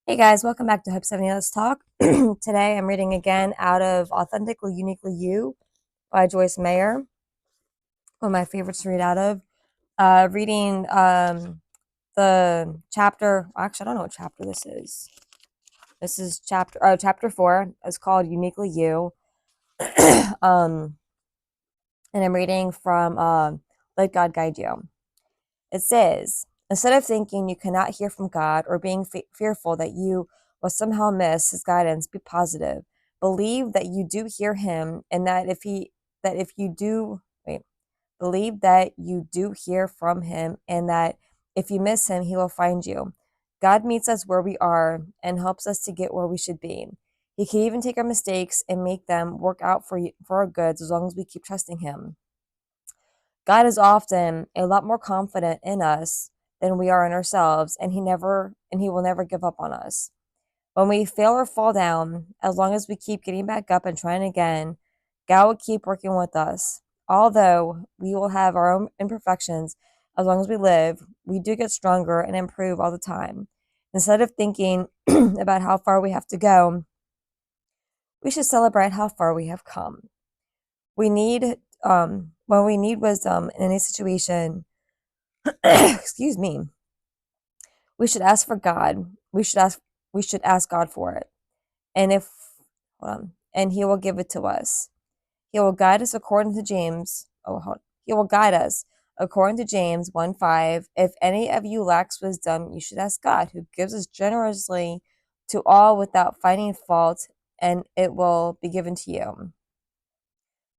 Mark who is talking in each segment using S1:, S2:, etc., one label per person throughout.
S1: Hey guys, welcome back to Hope70-Lets Talk. Today I'm reading again out of Authentically Uniquely You by Joyce Meyer, one of my favorites to read out of. Reading the chapter, actually, I don't know what chapter this is. This is chapter 4. It's called Uniquely You. um, and I'm reading from Let God Guide You. It says, instead of thinking you cannot hear from God or being fearful that you will somehow miss his guidance, be positive. Believe that you do hear him and that if you do, wait, believe that you do hear from him and that if you miss him, he will find you. God meets us where we are and helps us to get where we should be. He can even take our mistakes and make them work out for our goods as long as we keep trusting him. God is often a lot more confident in us than we are in ourselves, and he will never give up on us. When we fail or fall down, as long as we keep getting back up and trying again, God will keep working with us. Although we will have our own imperfections, as long as we live, we do get stronger and improve all the time. Instead of thinking about how far we have to go, we should celebrate how far we have come. We need when we need wisdom in any situation, excuse me, we should ask for God. We should ask God for it. And if hold on, and he will give it to us. He will guide us according to James. He will guide us according to James 1:5. If any of you lacks wisdom, you should ask God, who gives us generously to all without finding fault, and it will be given to you.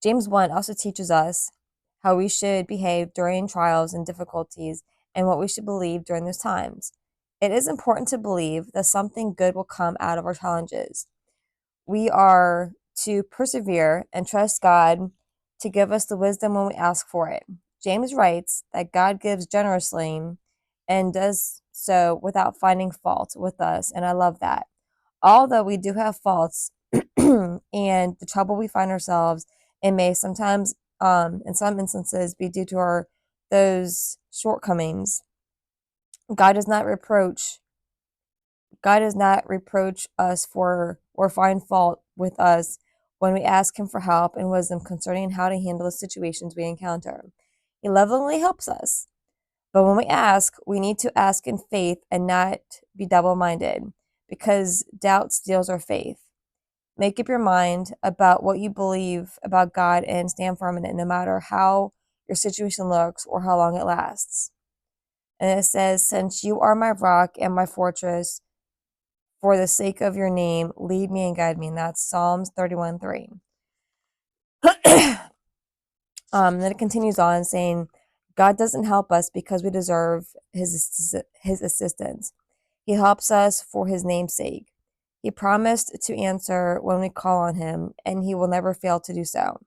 S1: James 1 also teaches us how we should behave during trials and difficulties and what we should believe during those times. It is important to believe that something good will come out of our challenges. We are to persevere and trust God to give us the wisdom when we ask for it. James writes that God gives generously and does so without finding fault with us, and I love that. Although we do have faults and the trouble we find ourselves in may sometimes, in some instances, be due to those shortcomings. God does not reproach God does not reproach us for or find fault with us when we ask him for help and wisdom concerning how to handle the situations we encounter. He lovingly helps us. But when we ask, we need to ask in faith and not be double-minded, because doubt steals our faith. Make up your mind about what you believe about God and stand firm in it, no matter how your situation looks or how long it lasts. And it says, since you are my rock and my fortress, for the sake of your name, lead me and guide me. And that's Psalms 31:3. Then it continues on saying, God doesn't help us because we deserve his assistance. He helps us for his name's sake. He promised to answer when we call on him, and he will never fail to do so.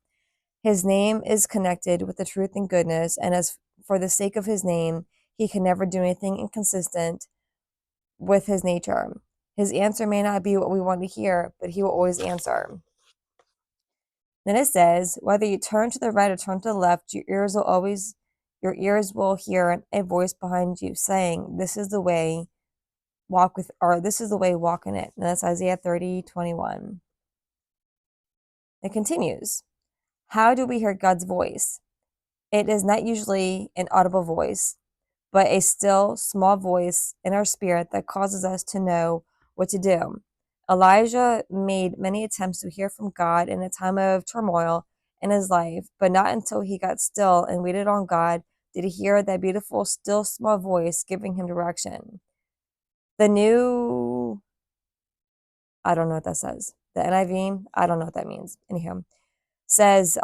S1: His name is connected with the truth and goodness, and as for the sake of his name, he can never do anything inconsistent with his nature. His answer may not be what we want to hear, but he will always answer. Then it says, whether you turn to the right or turn to the left, your ears will hear a voice behind you saying, this is the way, walk in it. And that's Isaiah 30:21. It continues. How do we hear God's voice? It is not usually an audible voice, but a still, small voice in our spirit that causes us to know what to do. Elijah made many attempts to hear from God in a time of turmoil in his life, but not until he got still and waited on God did he hear that beautiful, still, small voice giving him direction. The new, I don't know what that says. The NIV, I don't know what that means. Anyhow, says,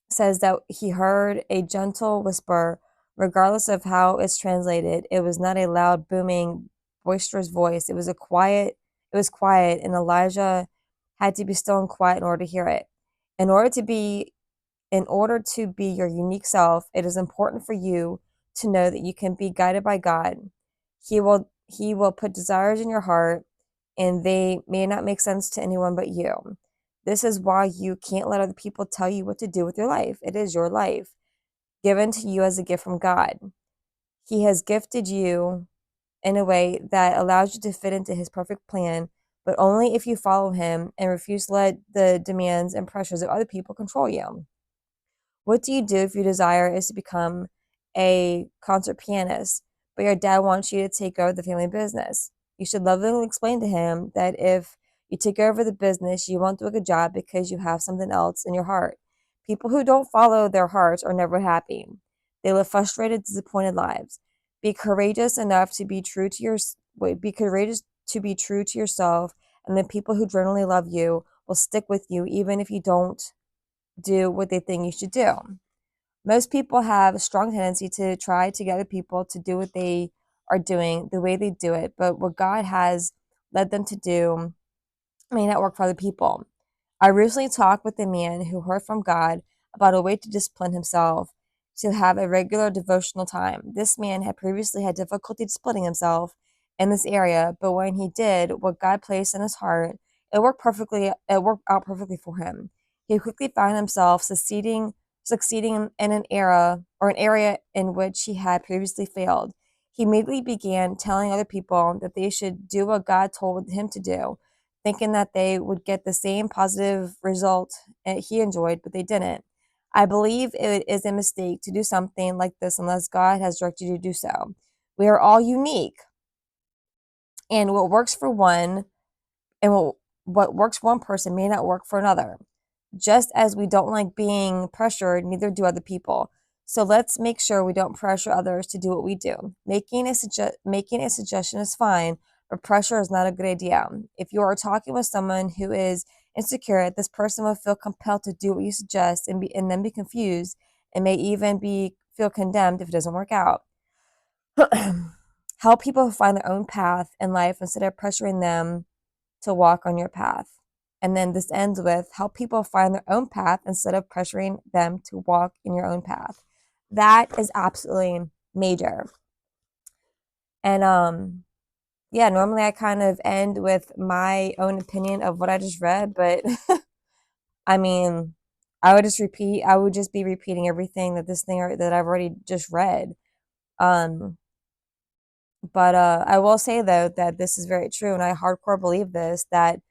S1: says that he heard a gentle whisper, regardless of how it's translated. It was not a loud, booming, boisterous voice. It was quiet, and Elijah had to be still and quiet in order to hear it. In order to be your unique self, it is important for you to know that you can be guided by God. He will put desires in your heart, and they may not make sense to anyone but you. This is why you can't let other people tell you what to do with your life. It is your life, given to you as a gift from God. He has gifted you in a way that allows you to fit into his perfect plan, but only if you follow him and refuse to let the demands and pressures of other people control you. What do you do if your desire is to become a concert pianist, but your dad wants you to take over the family business? You should lovingly explain to him that if you take over the business, you won't do a good job because you have something else in your heart. People who don't follow their hearts are never happy. They live frustrated, disappointed lives. Be courageous enough to be true to your be courageous to be true to yourself, and the people who genuinely love you will stick with you even if you don't do what they think you should do. Most people have a strong tendency to try to get other people to do what they are doing the way they do it, but what God has led them to do may not work for other people. I recently talked with a man who heard from God about a way to discipline himself to have a regular devotional time. This man had previously had difficulty disciplining himself in this area, but when he did what God placed in his heart, it worked out perfectly for him. He quickly found himself succeeding in an area in which he had previously failed. He immediately began telling other people that they should do what God told him to do, thinking that they would get the same positive result he enjoyed, but they didn't. I believe it is a mistake to do something like this unless God has directed you to do so. We are all unique, and what works for one and what works for one person may not work for another. Just as we don't like being pressured, neither do other people. So let's make sure we don't pressure others to do what we do. Making a suggestion is fine, but pressure is not a good idea. If you are talking with someone who is insecure, this person will feel compelled to do what you suggest and then be confused and may even feel condemned if it doesn't work out. Help people find their own path in life instead of pressuring them to walk on your path. And then this ends with help people find their own path instead of pressuring them to walk in your own path. That is absolutely major. And yeah, normally I kind of end with my own opinion of what I just read, but I mean, I would just be repeating everything that I've already just read. Um But I will say though that this is very true, and I hardcore believe this, that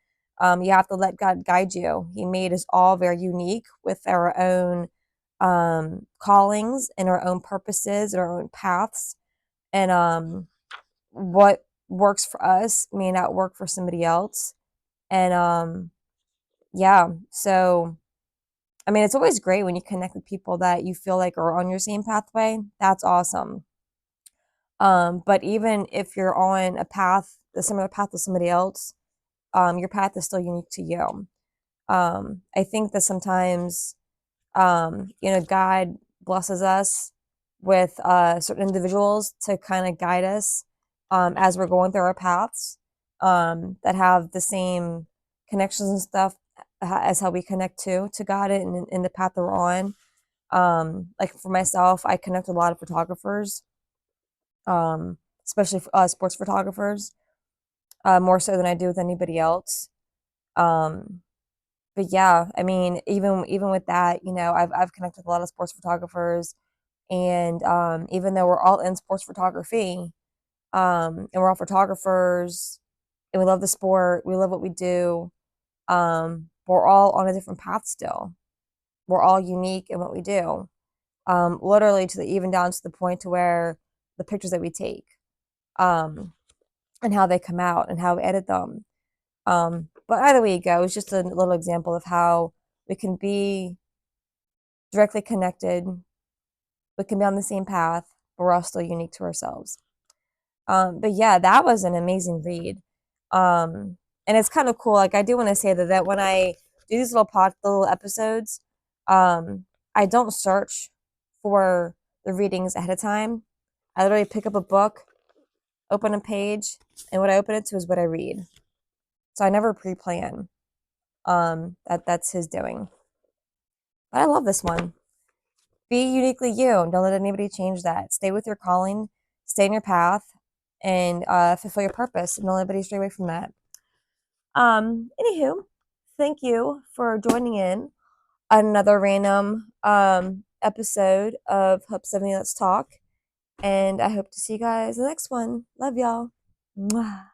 S1: you have to let God guide you. He made us all very unique with our own callings and our own purposes and our own paths. And what works for us may not work for somebody else. And yeah, so I mean, it's always great when you connect with people that you feel like are on your same pathway. That's awesome. But even if you're on a similar path with somebody else, your path is still unique to you. I think that sometimes, God blesses us with certain individuals to kind of guide us as we're going through our paths that have the same connections and stuff as how we connect to God in the path that we're on. Like for myself, I connect with a lot of photographers, especially sports photographers, more so than I do with anybody else. Um, but yeah, I mean, even with that, I've connected with a lot of sports photographers, and even though we're all in sports photography, and we're all photographers, and we love the sport, we love what we do, we're all on a different path still. We're all unique in what we do. Literally even down to the point to where the pictures that we take. And how they come out and how we edit them. But either way you go, it's just a little example of how we can be directly connected, we can be on the same path, but we're all still unique to ourselves. But yeah, that was an amazing read. And it's kind of cool. Like I do want to say that when I do these little episodes, I don't search for the readings ahead of time. I literally pick up a book, open a page, and what I open it to is what I read. So I never pre-plan. That's his doing. But I love this one. Be uniquely you. Don't let anybody change that. Stay with your calling, stay in your path, and fulfill your purpose. And don't let anybody stray away from that. Anywho, thank you for joining in on another random episode of Hope70-Lets Talk. And I hope to see you guys in the next one. Love y'all. Mwah.